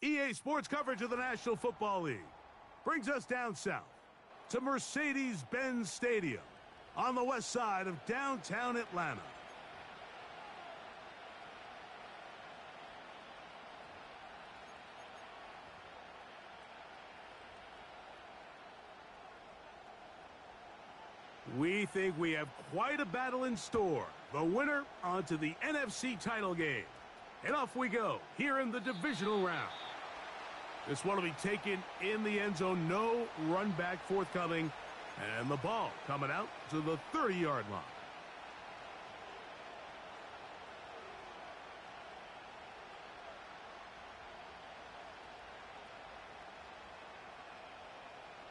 EA Sports coverage of the National Football League brings us down south to Mercedes-Benz Stadium on the west side of downtown Atlanta. We think we have quite a battle in store. The winner onto the NFC title game. And off we go here in the divisional round. This one will be taken in the end zone. No run back forthcoming. And the ball coming out to the 30-yard line.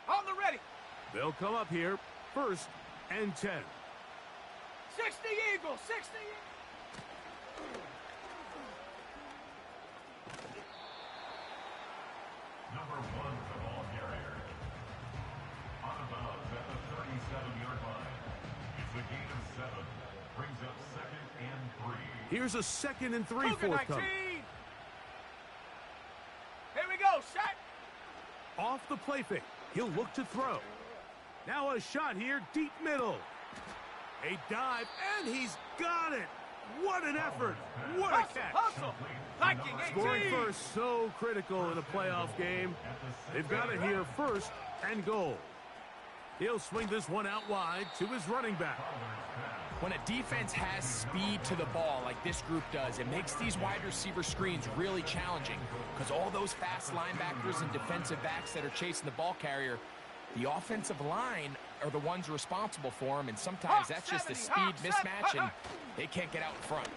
On the ready. They'll come up here first and 10. 60 Eagles, 60 Number 1 for ball carrier. On the bounds at the 37-yard line. It's a gain of 7. Brings up 2nd and 3. Here's a 2nd and 3 forthcoming. Here we go, set. Off the play fake. He'll look to throw. Now a shot here, deep middle. A dive, and he's got it. What an effort. What a catch. Hustle. Viking 18. Scoring first, so critical in a playoff game. They've got it here first and goal. He'll swing this one out wide to his running back. When a defense has speed to the ball like this group does, it makes these wide receiver screens really challenging because all those fast linebackers and defensive backs that are chasing the ball carrier, the offensive line are the ones responsible for them, and sometimes that's just a speed mismatch, and they can't get out in front.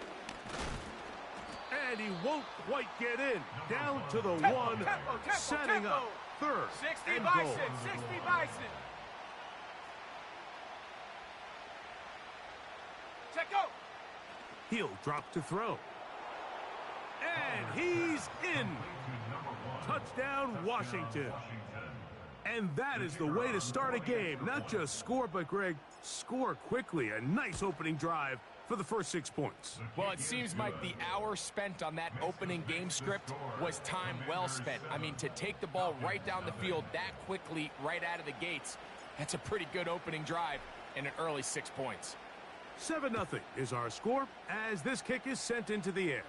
And he won't quite get in. Down to the one, setting up third 60 and Bison, goal. 60 Bison. Check go. He'll drop to throw. And he's in. Touchdown, Washington. And that is the way to start a game. Not just score, but, Greg, score quickly. A nice opening drive for the first 6 points. Well, it seems like the hour spent on that opening game script was time well spent. I mean, to take the ball right down the field that quickly, right out of the gates, that's a pretty good opening drive and an early 6 points. 7-0 is our score as this kick is sent into the air.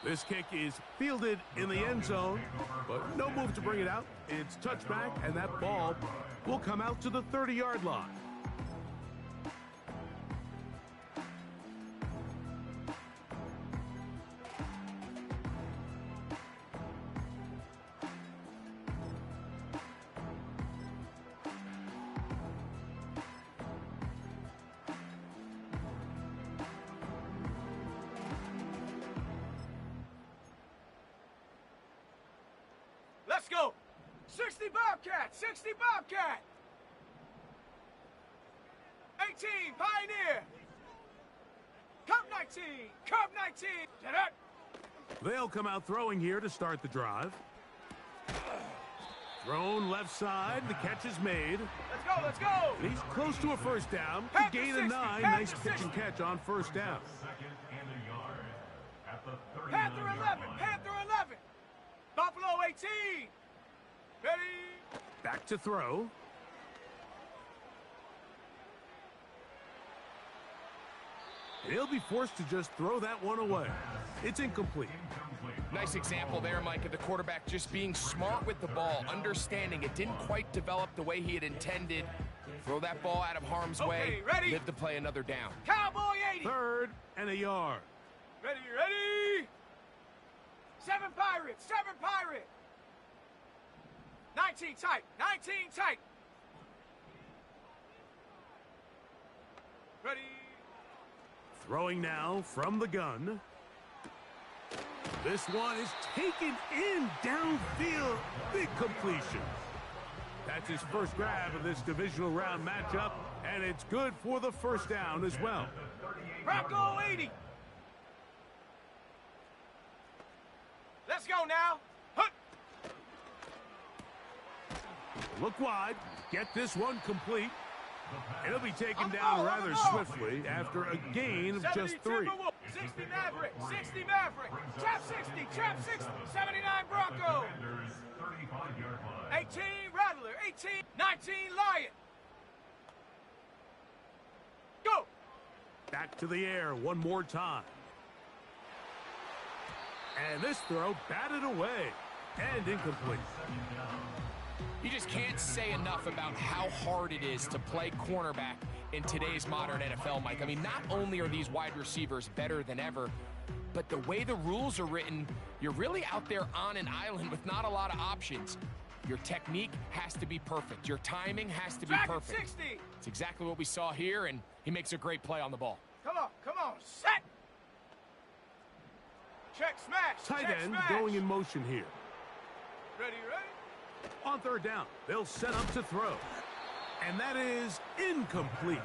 This kick is fielded in the end zone, but no move to bring it out. It's touchback, and that ball will come out to the 30-yard line. Let's go. 60 Bobcat, 60 Bobcat. 18 Pioneer. Cup 19, Cup 19. They'll come out throwing here to start the drive. Thrown left side, the catch is made. Let's go, let's go. He's close to a first down. To Panther gain a 60, 9, Panther nice pitch 60. and catch on first down. 2nd and a yard. At the 39-yard Panther 11, line. Panther 11. Buffalo 18. Ready. Back to throw. He'll be forced to just throw that one away. It's incomplete. Nice example there, Mike, of the quarterback just being smart with the ball, understanding it didn't quite develop the way he had intended. Throw that ball out of harm's way, ready. live to play another down. Cowboy 80. 3rd and a yard. Ready, ready. 7 Pirates, 7 Pirate. 19 tight, 19 tight. Ready. Throwing now from the gun. This one is taken in downfield. Big completion. That's his first grab of this divisional round matchup, and it's good for the first down as well. Bronco 80. Let's go now. Hut. Look wide. Get this one complete. It'll be taken down rather swiftly after a gain of just 3. 60 Maverick, 60 Maverick, trap 60, trap 60, 79 Bronco, 18 Rattler, 18, 19 Lion. Go! Back to the air one more time. And this throw batted away and incomplete. You just can't say enough about how hard it is to play cornerback in today's modern NFL, Mike. I mean, not only are these wide receivers better than ever, but the way the rules are written, you're really out there on an island with not a lot of options. Your technique has to be perfect. Your timing has to be perfect. 60. It's exactly what we saw here, and he makes a great play on the ball. Come on, set. Check smash. Tight check end smash. going in motion here. Ready. On third down, they'll set up to throw. And that is incomplete.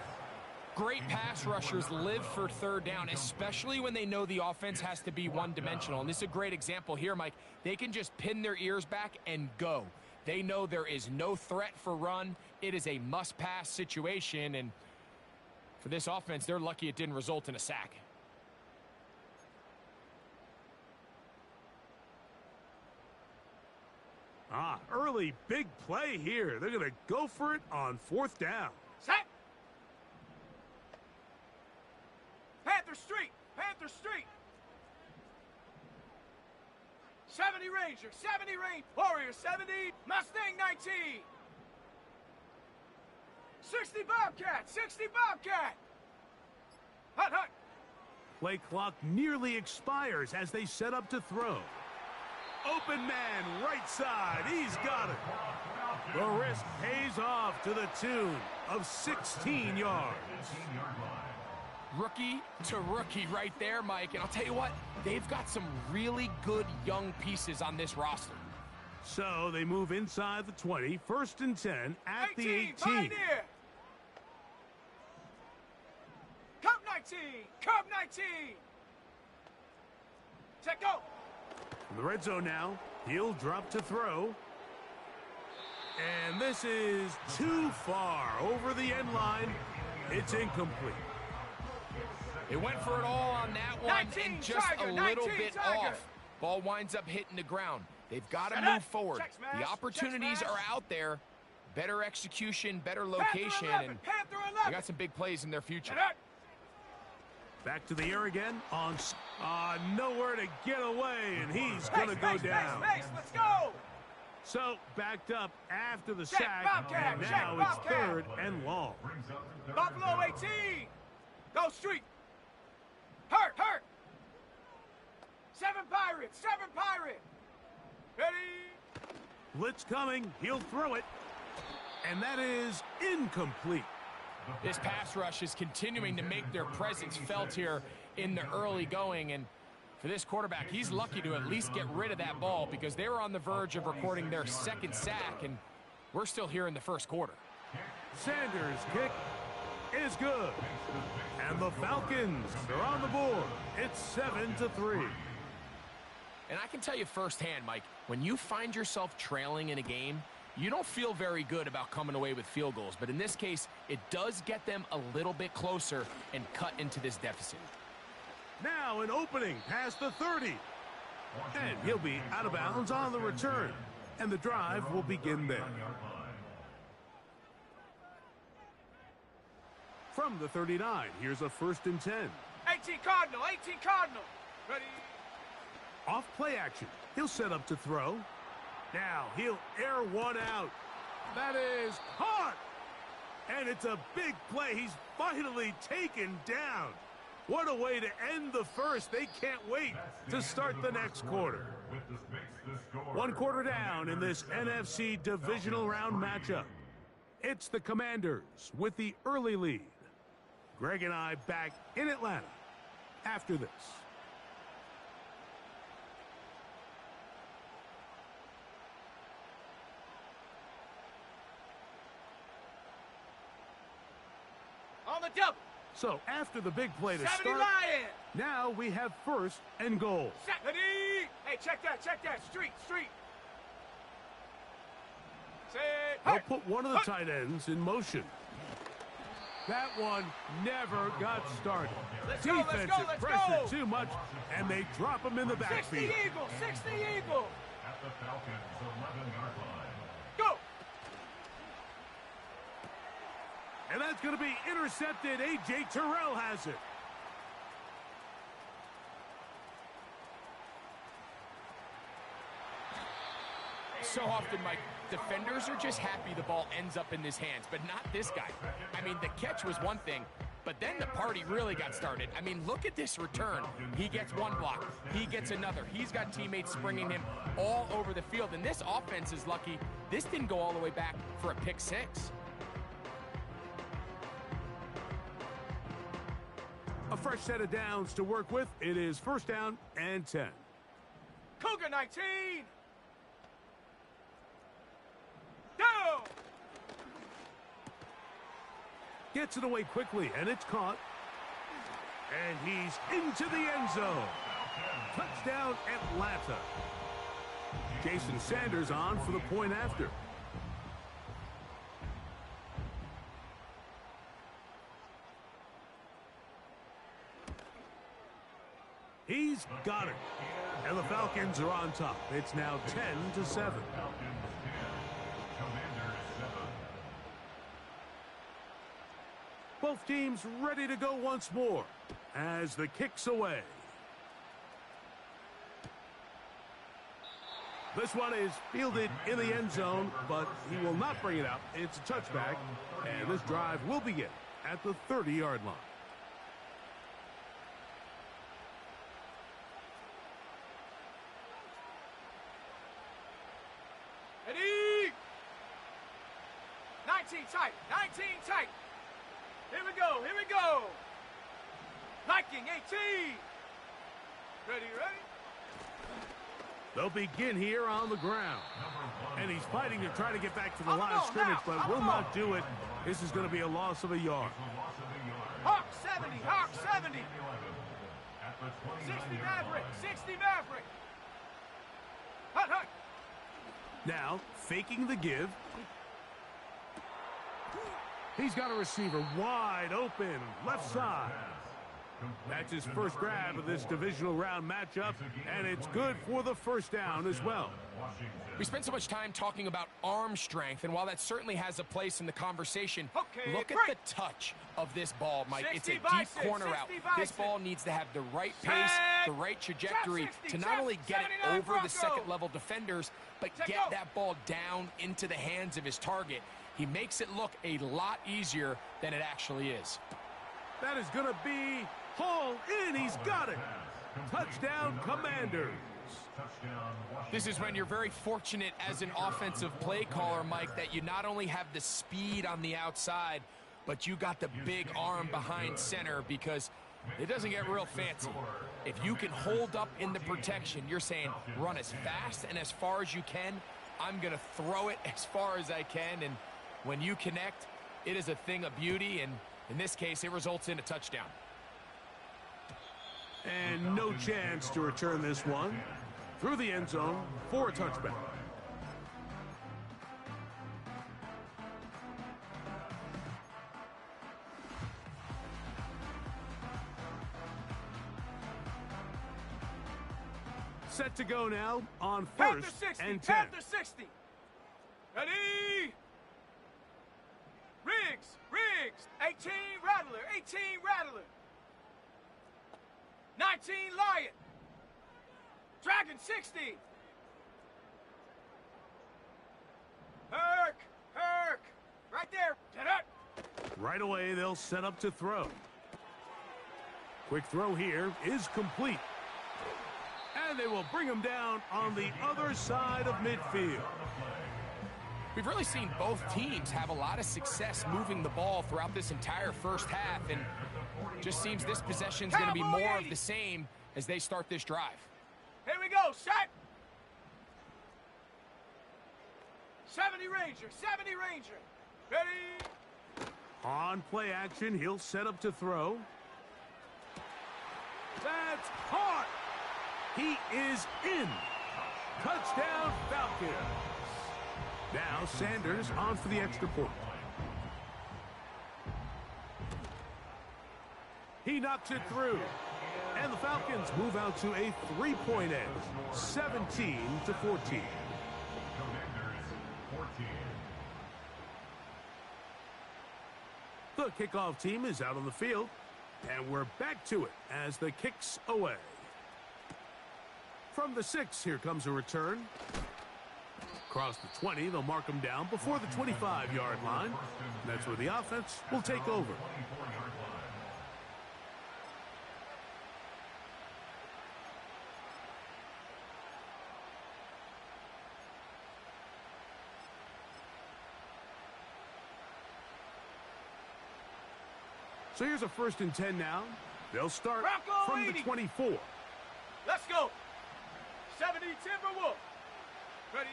Great pass rushers live for third down, especially when they know the offense has to be one-dimensional. And this is a great example here, Mike. They can just pin their ears back and go. They know there is no threat for run. It is a must-pass situation. And for this offense, they're lucky it didn't result in a sack. Early big play here. They're going to go for it on fourth down. Set. Panther Street. Panther Street. 70 Ranger. 70 Ranger. Warrior 70. Mustang 19. 60 Bobcat. 60 Bobcat. Hut. Play clock nearly expires as they set up to throw. Open man, right side. He's got it. The risk pays off to the tune of 16 yards. Rookie to rookie right there, Mike. And I'll tell you what, they've got some really good young pieces on this roster. So they move inside the 20, first and 10 at the 18. Pioneer. Cub 19. Cub 19. Set go. In the red zone now, he'll drop to throw. And this is too far over the end line. It's incomplete. They went for it all on that one and just a little bit off. Ball winds up hitting the ground. They've got to move forward. The opportunities are out there. Better execution, better location, and they got some big plays in their future. Back to the air again on nowhere to get away, and he's going to go down. Let's go. So backed up after the sack, and now it's third and long. Buffalo 18. Go street. Hurt. 7 Pirates. 7 Pirate. Ready. Blitz coming. He'll throw it. And that is incomplete. This pass rush is continuing to make their presence felt here in the early going. And for this quarterback, he's lucky to at least get rid of that ball because they were on the verge of recording their second sack, and we're still here in the first quarter. Sanders' kick is good. And the Falcons are on the board. It's 7-3. And I can tell you firsthand, Mike, when you find yourself trailing in a game, you don't feel very good about coming away with field goals. But in this case, it does get them a little bit closer and cut into this deficit. Now an opening past the 30. And he'll be out of bounds on the return. And the drive will begin there. From the 39, here's a first and 10. 18 Cardinal. 18 Cardinal. Ready. Off play action. He'll set up to throw. Now he'll air one out. That is caught. And it's a big play. He's finally taken down. What a way to end the first. They can't wait to start the next quarter. 1 quarter down in this NFC divisional round matchup. It's the Commanders with the early lead. Greg and I back in Atlanta after this. On the double. So after the big play to 70 start, Lion. now we have first and goal. Set. Ready. Hey, check that. Street. Say. They'll put one of the tight ends in motion. That one never got started. Let's go, let's go, Defensive let's pressure go. too much, and they drop him in the 60 backfield. Eagle, 60 Eagle. At the Falcons' 11-yard line. Go. And that's going to be intercepted. A.J. Terrell has it. So often, Mike, defenders are just happy the ball ends up in his hands, but not this guy. I mean, the catch was one thing, but then the party really got started. I mean, look at this return. He gets one block. He gets another. He's got teammates springing him all over the field, and this offense is lucky this didn't go all the way back for a pick six. A fresh set of downs to work with. It is first down and 10. Cougar 19. Down. Gets it away quickly, and it's caught. And he's into the end zone. Touchdown, Atlanta. Jason Sanders on for the point after. He's got it. And the Falcons are on top. It's now 10-7. Falcons 10. Commanders 7. Both teams ready to go once more as the kick's away. This one is fielded in the end zone, but he will not bring it out. It's a touchback, and this drive will begin at the 30-yard line. Ready? 19 tight, 19 tight. Here we go, here we go. Viking 18. Ready, ready? They'll begin here on the ground. And he's fighting to try to get back to the line of On scrimmage, now, but will on. not do it. This is going to be a loss of a yard. Hawk 70, Hawk 70. 60 Maverick, 60 Maverick. Hut, hut. Now, faking the give. He's got a receiver wide open, left side. That's his first grab of this divisional round matchup, and it's good for the first down as well. We spent so much time talking about arm strength, and while that certainly has a place in the conversation, Okay, look at break. the touch of this ball, Mike. It's a 60 deep by six, corner out. 60 by This six. ball needs to have the right pace, the right trajectory Trap 60, to not trap only get it 79 over the Bronco. second-level defenders, but Check get out. that ball down into the hands of his target. He makes it look a lot easier than it actually is. That is going to be hauled in. He's got it. Touchdown, Commanders. This is when you're very fortunate as an offensive play caller, Mike, that you not only have the speed on the outside, but you got the big arm behind center, because it doesn't get real fancy. If you can hold up in the protection, you're saying run as fast and as far as you can. I'm going to throw it as far as I can, and when you connect, it is a thing of beauty, and in this case, it results in a touchdown. And no chance to return this one through the end zone for a touchback. Set to go now on Panther first 60, and 10. Panther 60. Ready? Riggs, Riggs. 18 Rattler, 18 Rattler. 19 Lion. Dragon 60. Herc, Herc. Right there. Get up. Right away, they'll set up to throw. Quick throw here is complete. And they will bring him down on the other side of midfield. We've really seen both teams have a lot of success moving the ball throughout this entire first half, and just seems this possession is going to be Cowboy more of 80. the same as they start this drive. Here we go. Set. 70 Ranger, 70 Ranger. Ready? On play action, he'll set up to throw. That's caught. He is in. Touchdown, Falcons. Now Sanders on for the extra point. knocks it through. And the Falcons move out to a 3-point edge, 17-14. Commanders 14. The kickoff team is out on the field, and we're back to it as the kick's away. From the 6, here comes a return. Across the 20, they'll mark them down before the 25-yard line. That's where the offense will take over. 24-yard line. So here's a 1st and 10 now. They'll start Bronco from the 80. 24. Let's go. 70 Timberwolf. Ready.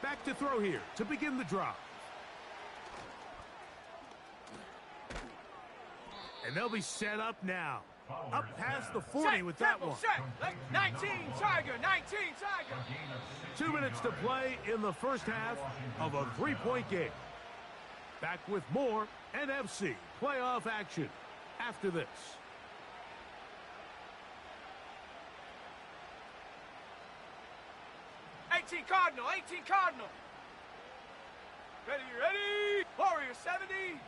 Back to throw here to begin the drive. And they'll be set up now. Up past the 40 with that one. Set. 19 Tiger. 19 Tiger. 2 minutes to play in the first half of a 3-point game. Back with more NFC playoff action after this. Cardinal. 18 Cardinal. Ready, ready. Warrior 70.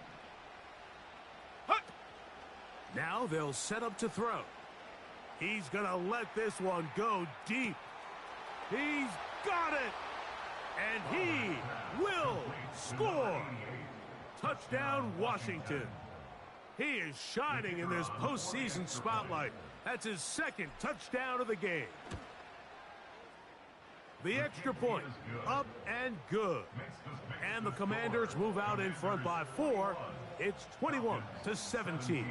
Hut. Now they'll set up to throw. He's going to let this one go deep. He's got it. And he will score. Touchdown, Washington. He is shining in this postseason spotlight. That's his 2nd touchdown of the game. The extra point, up and good. And the Commanders move out in front by 4. It's 21-17.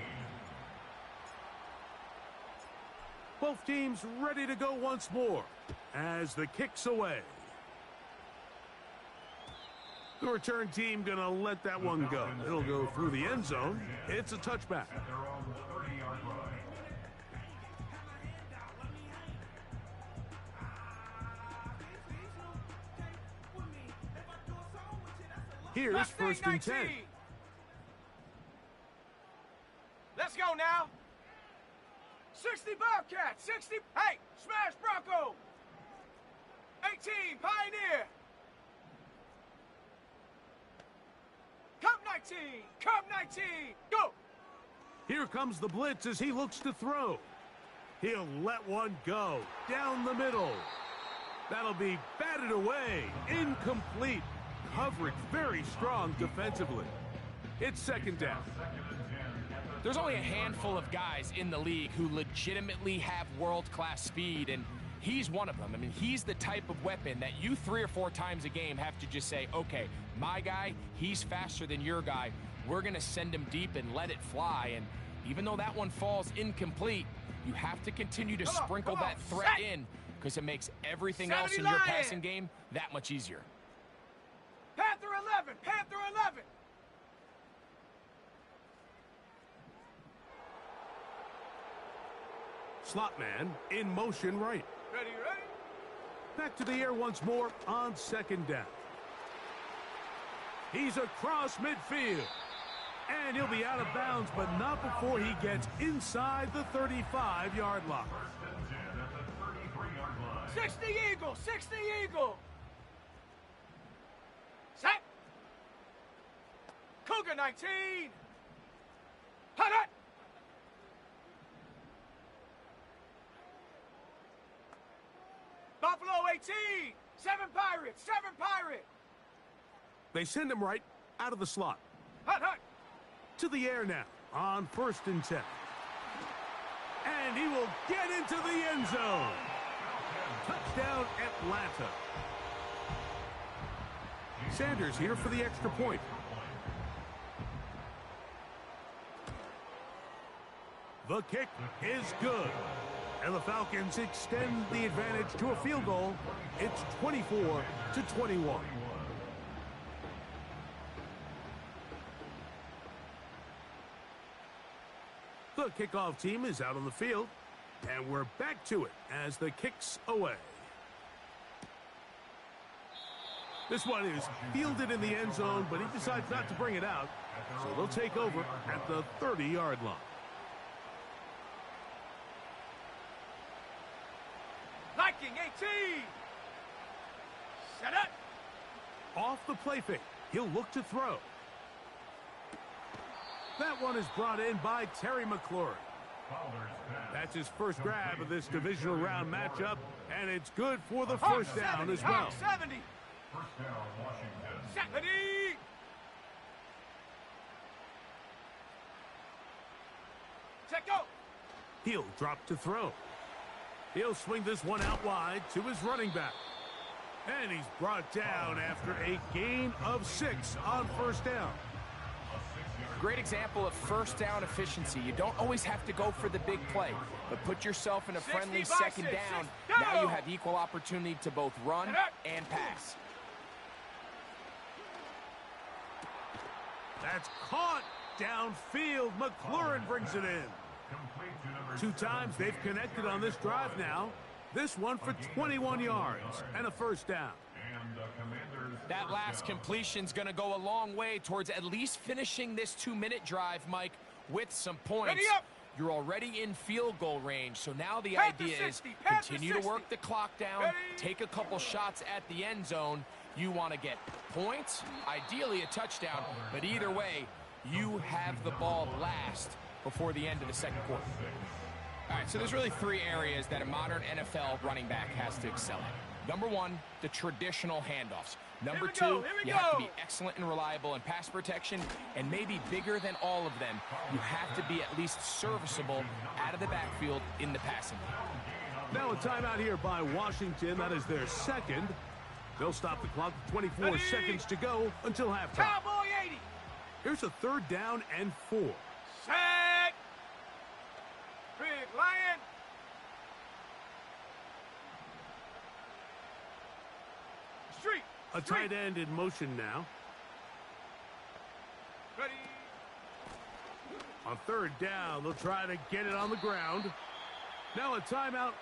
Both teams ready to go once more as the kick's away. The return team going to let that one go. It'll go through the end zone. It's a touchback. At their own 30-yard line. Here's Left 1st and 10. 19. Let's go now. 60 Bobcat. 60. Hey, smash Bronco. 18 Pioneer. Cup 19. Cup 19. Go. Here comes the blitz as he looks to throw. He'll let one go down the middle. That'll be batted away. Incomplete. Coverage very strong defensively. It's 2nd down. There's only a handful of guys in the league who legitimately have world-class speed, and he's one of them. I mean, he's the type of weapon that you 3 or 4 times a game have to just say, okay, my guy, he's faster than your guy. We're going to send him deep and let it fly. And even though that one falls incomplete, you have to continue to sprinkle that threat in because it makes everything else in your passing game that much easier. Panther 11. Panther 11. Slot man in motion right. Ready, ready. Back to the air once more on 2nd down. He's across midfield. And he'll be out of bounds, but not before he gets inside the 35-yard line. 60 Eagle. 60 Eagle. Set. Cougar 19. Hut, hut. Buffalo 18. 7 Pirates. 7 Pirate. They send him right out of the slot. Hut, hut. To the air now on 1st and 10. And he will get into the end zone. Touchdown, Atlanta. Sanders here for the extra point. The kick is good. And the Falcons extend the advantage to a field goal. It's 24-21. The kickoff team is out on the field. And we're back to it as the kick's away. This one is fielded in the end zone, but he decides not to bring it out. So they'll take over at the 30-yard line. Hiking 18. Set up. Off the play fake. He'll look to throw. That one is brought in by Terry McLaurin. That's his first grab of this divisional round matchup, and it's good for the first down as well. 70. First down, Washington. 70. Check go. He'll drop to throw. He'll swing this one out wide to his running back. And he's brought down after a gain of 6 on first down. Great example of first down efficiency. You don't always have to go for the big play, but put yourself in a friendly 60 by second 6, down. go! Now you have equal opportunity to both run and pass. That's caught downfield. McLaurin brings it in. 2 times they've connected on this drive now. This one for 21 yards and a first down. That last completion's going to go a long way towards at least finishing this 2-minute drive, Mike, with some points. Ready up. You're already in field goal range, so now the Pass the idea 60, is pass the continue to 60. work the clock down, Ready. take a couple shots at the end zone. You want to get points, ideally a touchdown, but either way, you have the ball last before the end of the second quarter. All right, so there's really 3 areas that a modern NFL running back has to excel at. Number 1, the traditional handoffs. Number 2, you have to be excellent and reliable in pass protection, and maybe bigger than all of them, you have to be at least serviceable out of the backfield in the passing game. Now a timeout here by Washington. That is their second. They'll stop the clock with 24 Ready. seconds to go until halftime. Cowboy 80. Here's a 3rd down and 4. Set. Big Lion. Street. A tight end in motion now. Ready. On 3rd down, they'll try to get it on the ground. Now a timeout,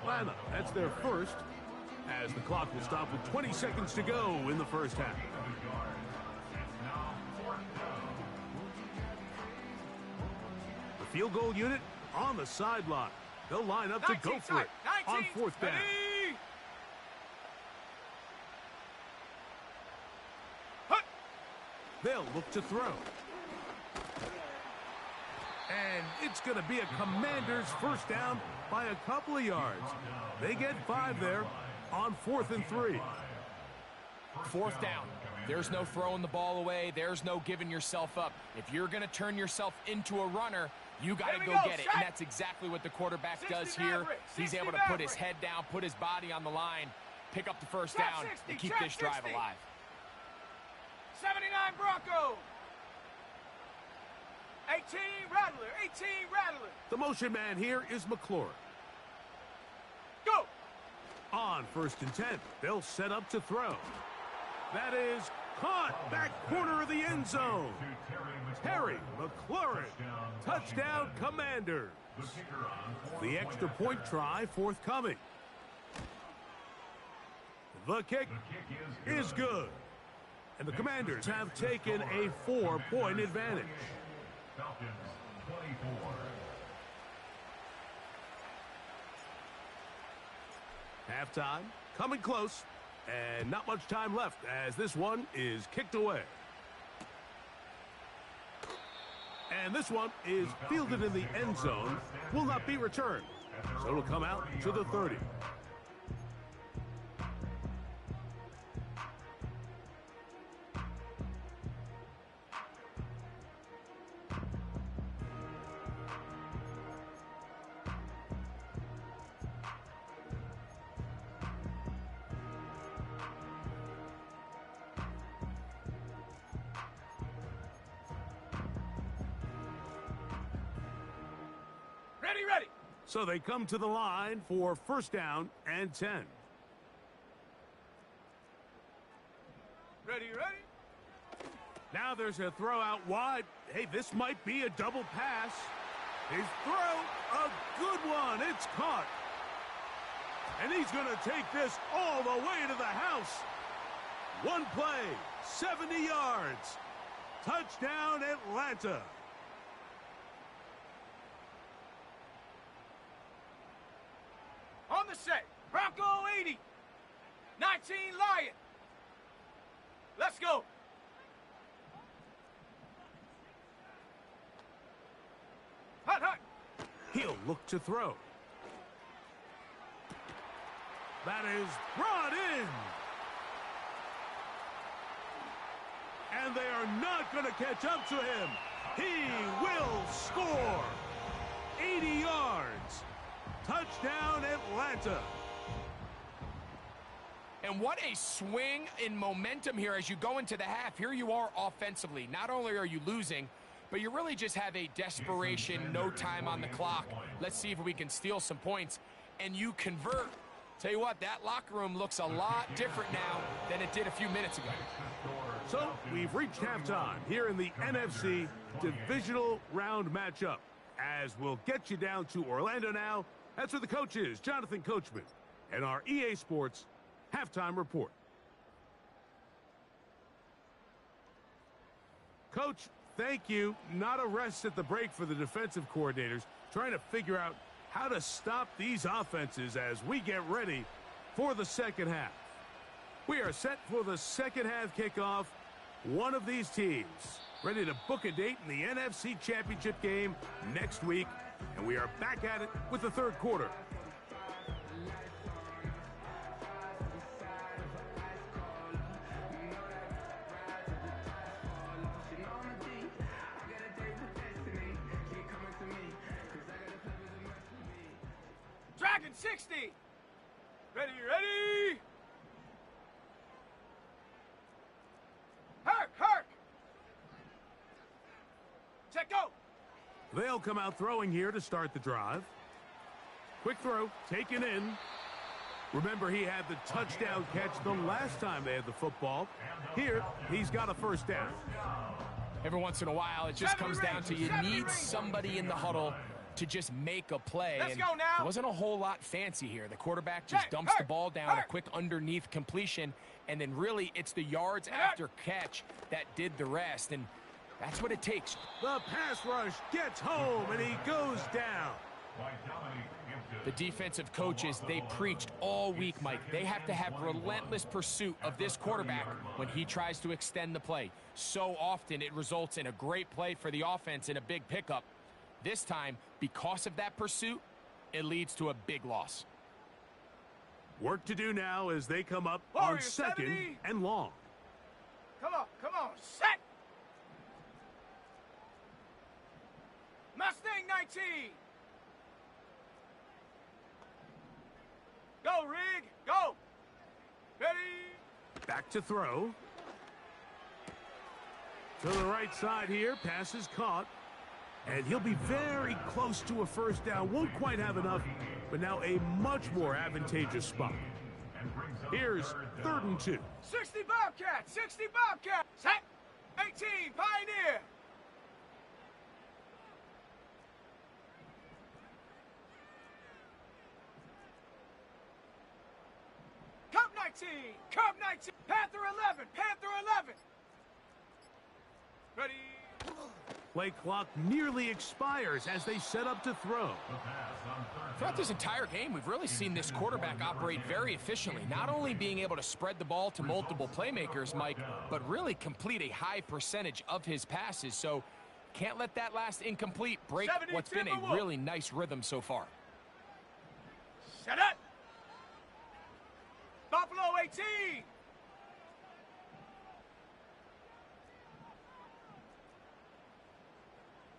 Atlanta. That's their first, as the clock will stop with 20 seconds to go in the first half. The field goal unit on the sideline. They'll line up to go for it on 4th down. Ready. Hut. They'll look to throw. And it's going to be a Commander's first down by a couple of yards. They get 5 there on 4th and 3. 4th down. There's no throwing the ball away. There's no giving yourself up. If you're going to turn yourself into a runner, you got to go get it. And that's exactly what the quarterback does here. He's able to put his head down, put his body on the line, pick up the first down, and keep this drive alive. 79 Bronco. 18 Rattler. 18 Rattler. The motion man here is McLaurin. Go. On 1st and 10, they'll set up to throw. That is caught back corner of the end zone. Terry McLaurin. Touchdown, Commanders. The extra point try forthcoming. The kick is good. And the Commanders have taken a 4-point advantage. Falcons 24. Halftime coming close, and not much time left as this one is kicked away. And this one is fielded in the end zone, will not be returned. So it'll come out to the 30. Ready. So they come to the line for 1st down and 10. Ready. Now there's a throw out wide. Hey, this might be a double pass. His throw, a good one. It's caught. And he's going to take this all the way to the house. One play, 70 yards. Touchdown, Atlanta. On the set. Bronco 80. 19 Lion. Let's go. Hut, hut. He'll look to throw. That is brought in. And they are not going to catch up to him. He will score. 80 yards. Touchdown, Atlanta. And what a swing in momentum here as you go into the half. Here you are offensively. Not only are you losing, but you really just have a desperation, no time on the clock. Let's see if we can steal some points. And you convert. Tell you what, that locker room looks a lot different now than it did a few minutes ago. So we've reached halftime here in the NFC Divisional Round matchup. As we'll get you down to Orlando now. That's where the coach is, Jonathan Coachman, and our EA Sports Halftime Report. Coach, thank you. Not a rest at the break for the defensive coordinators, trying to figure out how to stop these offenses as we get ready for the second half. We are set for the second half kickoff. One of these teams ready to book a date in the NFC Championship game next week, and we are back at it with the third quarter. Dragon 60. Ready, ready. Herc, herc. Check go. They'll come out throwing here to start the drive. Quick throw, taken in. Remember, he had the touchdown catch the last time they had the football. Here, he's got a first down. Every once in a while, it just comes down to you need somebody in the huddle to just make a play. Let's and go now. It wasn't a whole lot fancy here. The quarterback just dumps the ball down, a quick underneath completion, and then really it's the yards after catch that did the rest, and that's what it takes. The pass rush gets home, and he goes down. The defensive coaches, they preached all week, Mike. They have to have relentless pursuit of this quarterback when he tries to extend the play. So often it results in a great play for the offense and a big pickup. This time, because of that pursuit, it leads to a big loss. Work to do now as they come up on second 70. and long. Come on, set. Mustang 19. Go, Rig, go. Ready. Back to throw. To the right side here, pass is caught. And he'll be very close to a first down. Won't quite have enough, but now a much more advantageous spot. Here's 3rd and 2. 60 Bobcat, 60 Bobcat. Set. 18 Pioneer. Cub 19, Cub 19. Panther 11, Panther 11. Ready. Play clock nearly expires as they set up to throw. Throughout this entire game, we've really seen this quarterback operate very efficiently, not only being able to spread the ball to multiple playmakers, Mike, but really complete a high percentage of his passes. So can't let that last incomplete break what's been a really nice rhythm so far. Set up. Buffalo 18.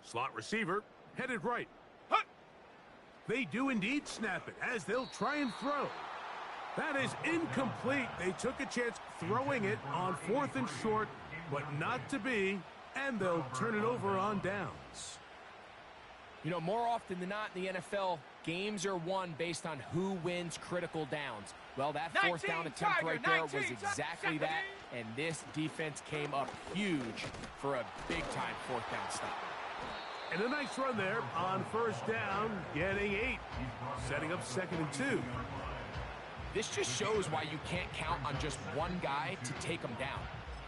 Slot receiver headed right. Hut. They do indeed snap it as they'll try and throw. That is incomplete. They took a chance throwing it on 4th and short, but not to be, and they'll turn it over on downs. You know, more often than not in the NFL, games are won based on who wins critical downs. Well, that 4th down attempt right there was exactly that, and this defense came up huge for a big-time 4th down stop. And a nice run there on first down, getting 8, setting up 2nd and 2. This just shows why you can't count on just one guy to take him down.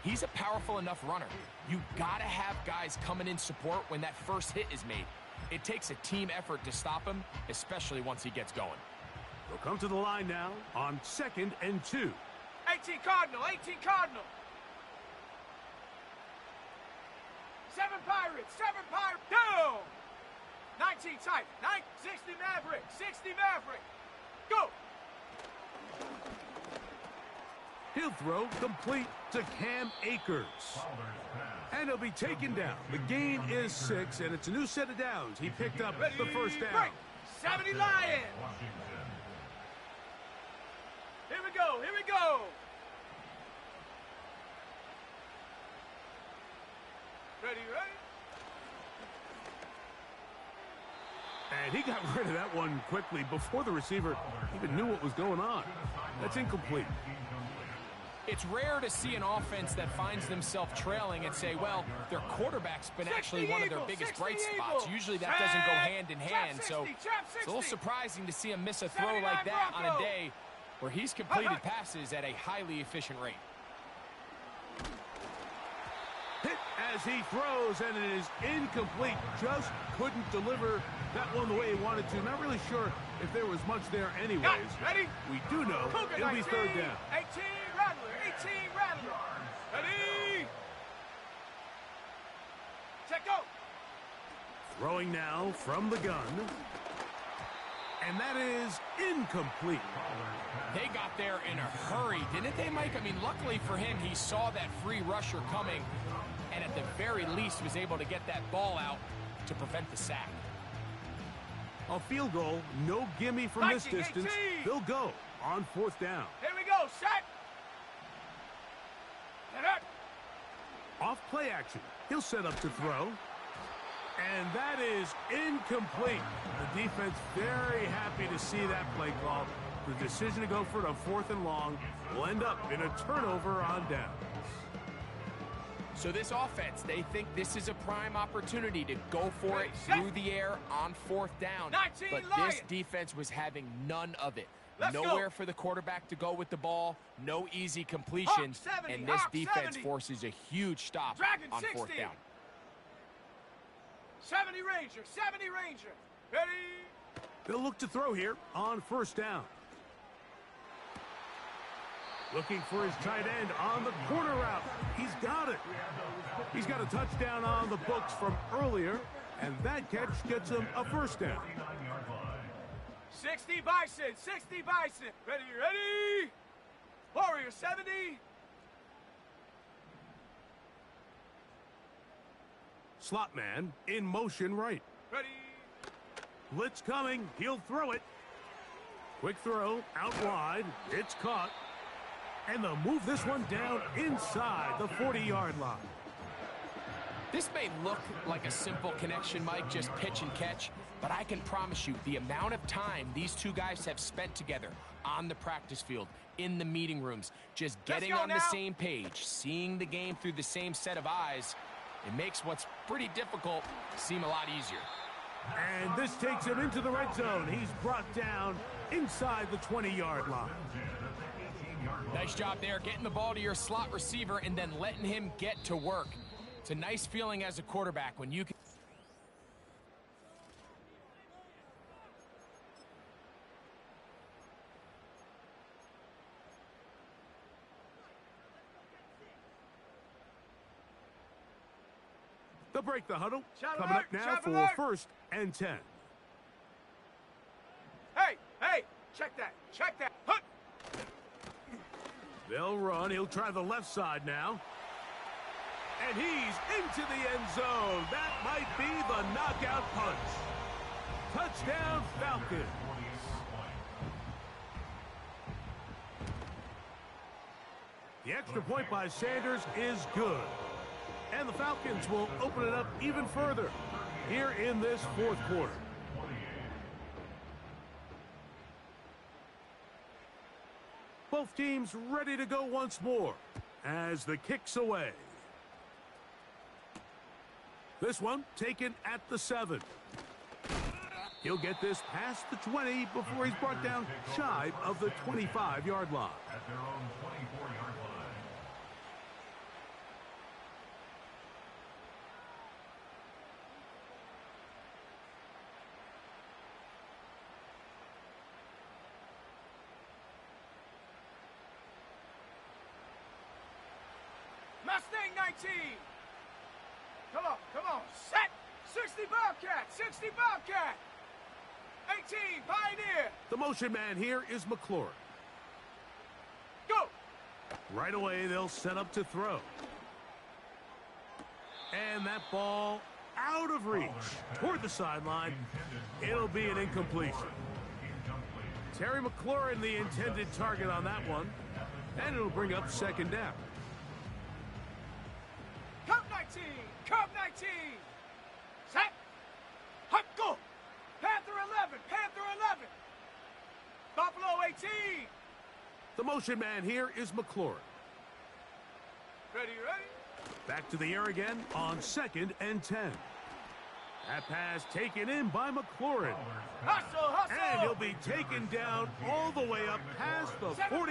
He's a powerful enough runner. You gotta have guys coming in support when that first hit is made. It takes a team effort to stop him, especially once he gets going. They'll come to the line now on 2nd and 2. 18 Cardinal, 18 Cardinal. 7 Pirates, 7 Pirates. Down. 19 tight. 60 Maverick, 60 Maverick. Go. He'll throw complete to Cam Akers. And he'll be taken down. The gain is 6, and it's a new set of downs. He picked up the first down. Break. 70 Lions. Here we go, here we go. Ready, ready? And he got rid of that one quickly before the receiver even knew what was going on. That's incomplete. It's rare to see an offense that finds themselves trailing and say, well, their quarterback's been actually one of their biggest bright spots. Usually that doesn't go hand in hand, so it's a little surprising to see him miss a throw like that on a day where he's completed passes at a highly efficient rate. Hit as he throws, and it is incomplete. Just couldn't deliver that one the way he wanted to. Not really sure if there was much there anyways. Ready? We do know it'll be 3rd down. 18 Rattler, 18 Rattler. Ready? Check go. Throwing now from the gun. And that is incomplete. They got there in a hurry, didn't they, Mike? I mean, luckily for him, he saw that free rusher coming and at the very least was able to get that ball out to prevent the sack. A field goal, no gimme from this distance. 18. They'll go on 4th down. Here we go, set. Get up. Off play action. He'll set up to throw. And that is incomplete. The defense very happy to see that play call. The decision to go for it on 4th and long will end up in a turnover on downs. So this offense, they think this is a prime opportunity to go for it through the air on 4th down. But this defense was having none of it. Nowhere for the quarterback to go with the ball, no easy completions, and this defense forces a huge stop on 4th down. 70 Ranger, 70 Ranger. Ready? They'll look to throw here on 1st down. Looking for his tight end on the corner route. He's got it. He's got a touchdown on the books from earlier, and that catch gets him a 1st down. 60 Bison, 60 Bison. Ready, ready? Warrior 70. Slot man in motion right. Ready? Blitz coming. He'll throw it. Quick throw out wide. It's caught. And they'll move this one down inside the 40-yard line. This may look like a simple connection, Mike, just pitch and catch, but I can promise you the amount of time these two guys have spent together on the practice field, in the meeting rooms, just getting on the same page, seeing the game through the same set of eyes, it makes what's pretty difficult seem a lot easier. And this takes him into the red zone. He's brought down inside the 20-yard line. Nice job there, getting the ball to your slot receiver and then letting him get to work. It's a nice feeling as a quarterback when you can. They'll break the huddle. Shot Coming alert, up now shot for alert. 1st and 10. Hey, hey, check that, check that. Hunt. They'll run. He'll try the left side now. And he's into the end zone. That might be the knockout punch. Touchdown, Falcons. The extra point by Sanders is good. And the Falcons will open it up even further here in this 4th quarter. Both teams ready to go once more as the kick's away. This one taken at the 7. He'll get this past the 20 before he's brought down shy of the 25-yard line. At their own 24-yard line. 19. Come on, set. 60 Bobcat, 60 Bobcat. 18, Pioneer. The motion man here is McLaurin. Go. Right away, they'll set up to throw. And that ball out of reach toward the sideline. It'll be an incompletion. Terry McLaurin, the intended target on that one. And it'll bring up second down. Cub 19, Cub 19. Set. Hut, go. Panther 11, Panther 11. Buffalo 18. The motion man here is McLaurin. Ready. Back to the air again on 2nd and 10. That pass taken in by McLaurin. Hustle. And he'll be taken down all the way up past the 45. 7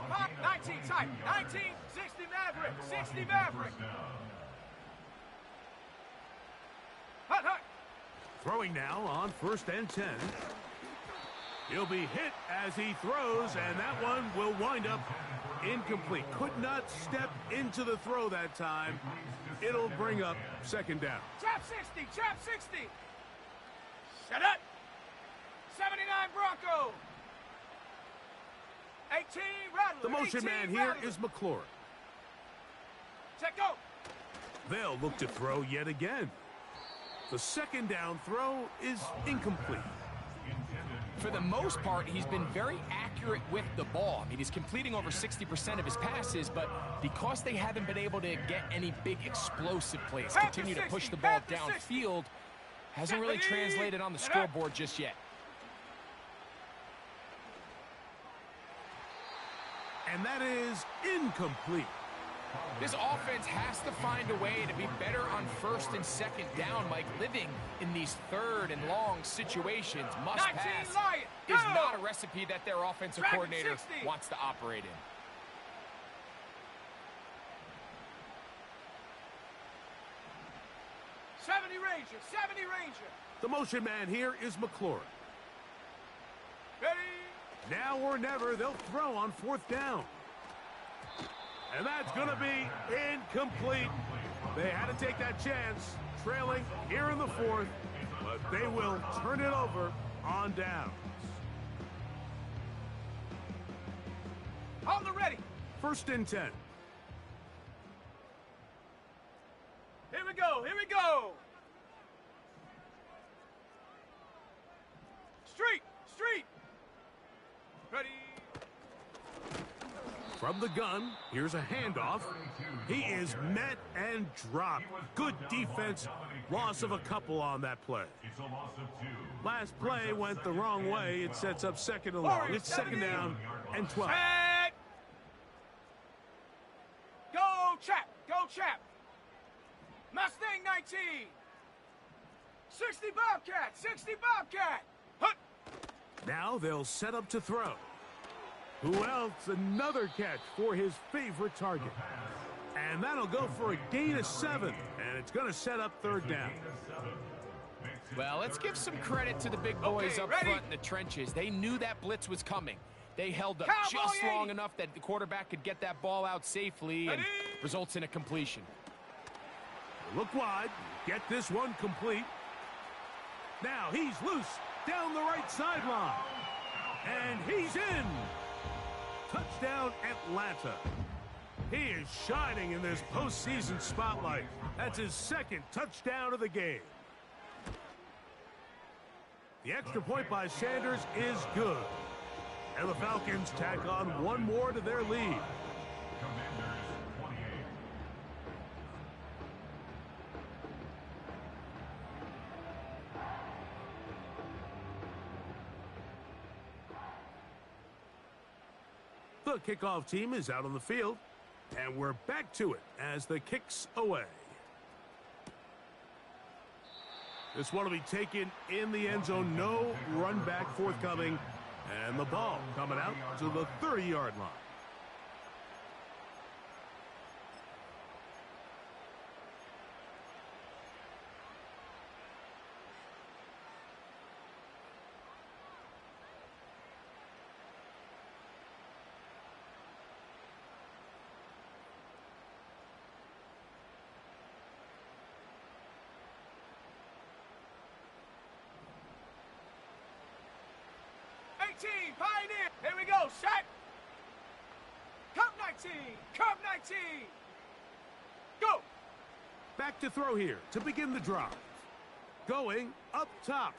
pop, 19 type, 19, 60 Maverick, 60 Maverick. Hut. Throwing now on 1st and 10. He'll be hit as he throws, and that one will wind up incomplete. Could not step into the throw that time. It'll bring up second down. Trap 60. Set up. 79 Bronco. 18 Rattler. The motion 18 man here Rattler. is McLaurin. Check go. They'll look to throw yet again. The second down throw is incomplete. For the most part, he's been very accurate with the ball. I mean, he's completing over 60% of his passes, but because they haven't been able to get any big explosive plays, continue to push the ball downfield, hasn't really translated on the scoreboard just yet. And that is incomplete. This offense has to find a way to be better on 1st and 2nd down, Mike. Living in these 3rd and long situations, must pass, Lion. is not a recipe that their offensive coordinator 60. wants to operate in. Seventy Ranger. The motion man here is McLaurin. Ready. Now or never, they'll throw on 4th down. And that's going to be incomplete. They had to take that chance, trailing here in the 4th, but they will turn it over on downs. On the ready. 1st and 10. Here we go. Street. Ready. From the gun, here's a handoff. He is met and dropped. Good defense. Loss of a couple on that play. Last play went the wrong way. It sets up 2nd and long. It's 2nd down and 12. Set. Go chap. Mustang 19. 60 Bobcat. Hut. Now they'll set up to throw. Who else? Another catch for his favorite target. And that'll go for a gain of 7. And it's going to set up 3rd down. Well, let's give some credit to the big boys up front in the trenches. They knew that blitz was coming. They held up just long enough that the quarterback could get that ball out safely and results in a completion. Look wide. Get this one complete. Now he's loose down the right sideline. And he's in. Touchdown, Atlanta. He is shining in this postseason spotlight. That's his 2nd touchdown of the game. The extra point by Sanders is good. And the Falcons tack on one more to their lead. The kickoff team is out on the field, and we're back to it as the kick's away. This one will be taken in the end zone. No run back forthcoming, and the ball coming out to the 30-yard line. Pioneer. Here we go, set. Cup 19, Cup 19. Go. Back to throw here to begin the drive. Going up top.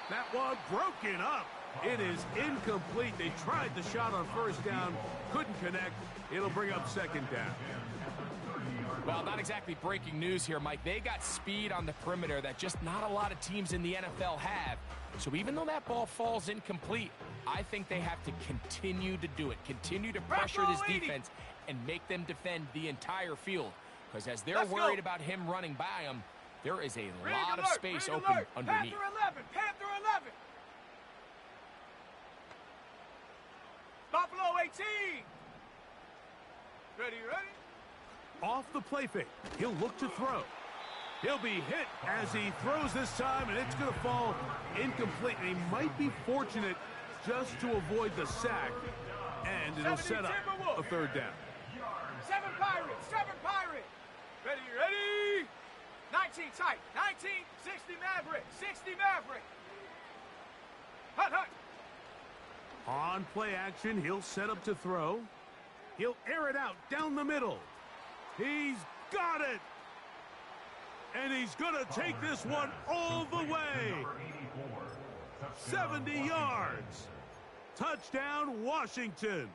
That one broken up. It is incomplete. They tried the shot on first down, couldn't connect. It'll bring up second down. Well, not exactly breaking news here, Mike. They got speed on the perimeter that just not a lot of teams in the NFL have. So even though that ball falls incomplete, I think they have to continue to do it. Continue to pressure this defense and make them defend the entire field. Because as they're worried about him running by them, there is a lot of space open underneath. Panther 11. Buffalo 18. Ready? Off the play fake. He'll look to throw. He'll be hit as he throws this time, and it's going to fall incomplete. And he might be fortunate just to avoid the sack, and it'll set up a third down. 7 Pirates. Ready? 19 tight. 19, 60 Maverick. Hut. On play action, he'll set up to throw. He'll air it out down the middle. He's got it. And he's going to take this one all the way. 70 yards. Touchdown, Washington.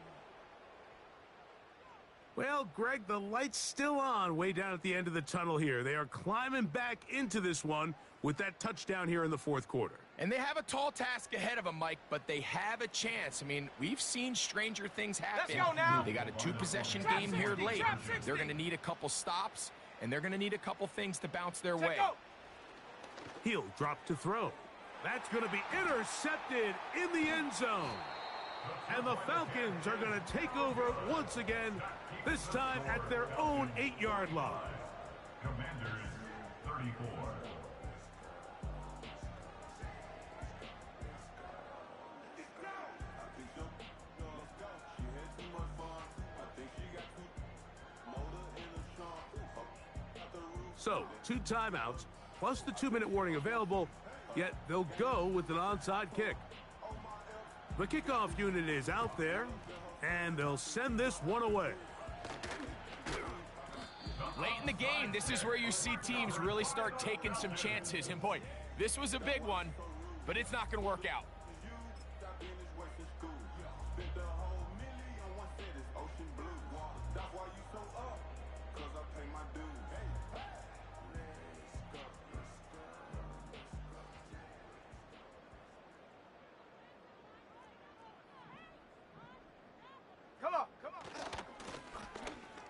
Well, Greg, the light's still on way down at the end of the tunnel here. They are climbing back into this one with that touchdown here in the fourth quarter. And they have a tall task ahead of them, Mike, but they have a chance. I mean, we've seen stranger things happen. Let's go now. They got a 2-possession game here late. They're going to need a couple stops, and they're going to need a couple things to bounce their way. He'll drop to throw. That's going to be intercepted in the end zone. And the Falcons are going to take over once again, this time at their own 8-yard line. Commanders 34. So, 2 timeouts, plus the 2-minute warning available, yet they'll go with an onside kick. The kickoff unit is out there, and they'll send this one away. Late in the game, this is where you see teams really start taking some chances. And boy, this was a big one, but it's not going to work out.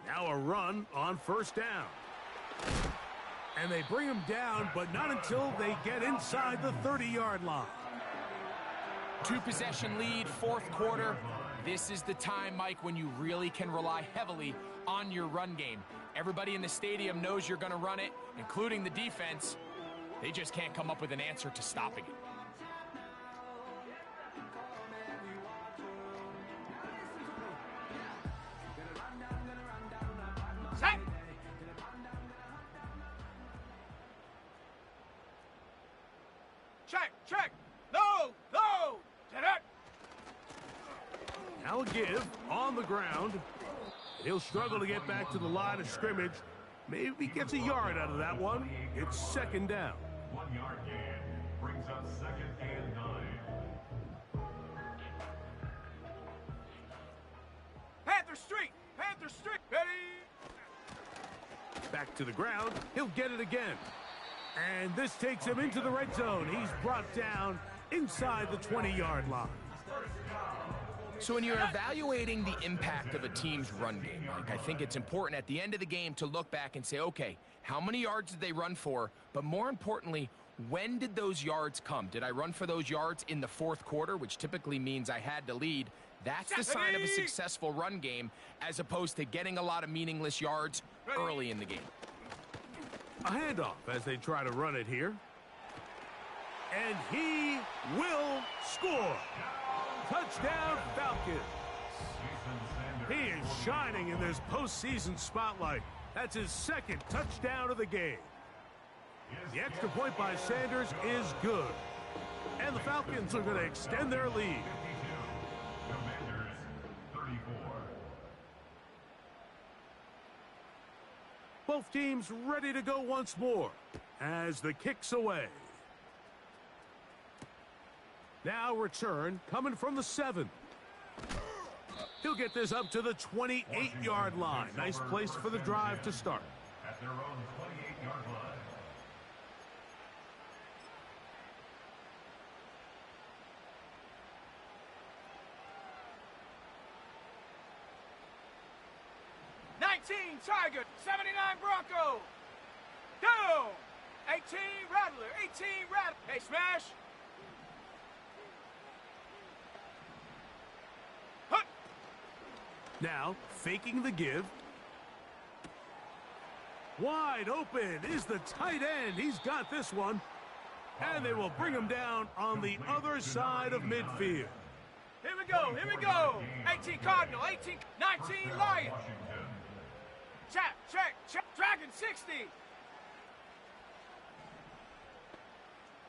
Now a run on first down. And they bring him down, but not until they get inside the 30-yard line. 2-possession lead, fourth quarter. This is the time, Mike, when you really can rely heavily on your run game. Everybody in the stadium knows you're going to run it, including the defense. They just can't come up with an answer to stopping it. Check. No. Now a give on the ground. He'll struggle to get back to the line of scrimmage. Maybe gets a yard out of that one. It's second down. 1-yard gain brings up 2nd and 9. Panther Street. Ready? Back to the ground. He'll get it again. And this takes him into the red zone. He's brought down inside the 20-yard line. So when you're evaluating the impact of a team's run game, Mike, I think it's important at the end of the game to look back and say, okay, how many yards did they run for? But more importantly, when did those yards come? Did I run for those yards in the fourth quarter, which typically means I had to lead? That's the sign of a successful run game, as opposed to getting a lot of meaningless yards early in the game. A handoff as they try to run it here. And he will score. Touchdown, Falcons. He is shining in this postseason spotlight. That's his second touchdown of the game. The extra point by Sanders is good. And the Falcons Falcons are going to extend their lead. 52. Commanders 34. Both teams ready to go once more as the kick's away. Now return coming from the 7. He'll get this up to the 28-yard line. Nice place for the drive to start. At their own 28-yard line. Tiger, 79 Bronco. Down. 18 Rattler, 18 Rattler. Hey, smash. Hut. Now, faking the give. Wide open is the tight end. He's got this one. And they will bring him down on the other side of midfield. Here we go, here we go. 18 Cardinal, 18, 19 Lion. Check. Dragon 60.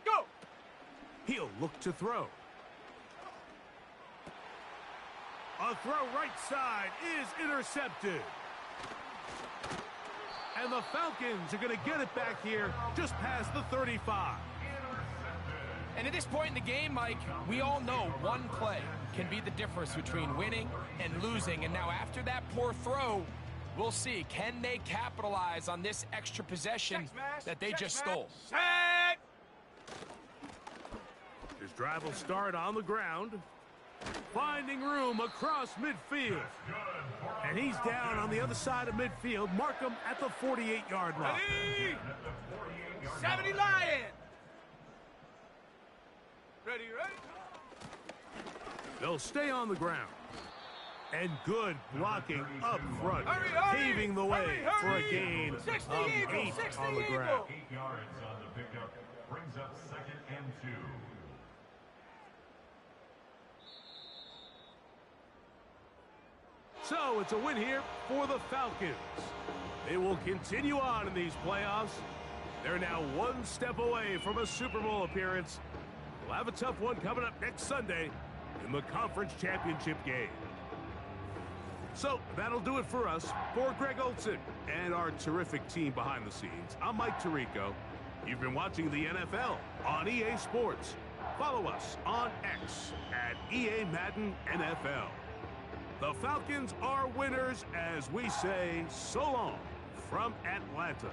Go. He'll look to throw. A throw right side is intercepted. And the Falcons are going to get it back here just past the 35. And at this point in the game, Mike, we all know one play can be the difference between winning and losing. And now after that poor throw, we'll see, can they capitalize on this extra possession that they just stole? Set. His drive will start on the ground, finding room across midfield. And he's down on the other side of midfield. Mark him at the 48-yard line. Ready? 70 Lion. Ready? They'll stay on the ground. And good blocking up front, paving the way for a gain of 8 on the ground. 8 yards on the pickup brings up 2nd and 2. So it's a win here for the Falcons. They will continue on in these playoffs. They're now one step away from a Super Bowl appearance. We'll have a tough one coming up next Sunday in the conference championship game. So that'll do it for us. For Greg Olson and our terrific team behind the scenes, I'm Mike Tirico. You've been watching the NFL on EA Sports. Follow us on X at EA Madden NFL. The Falcons are winners as we say so long from Atlanta.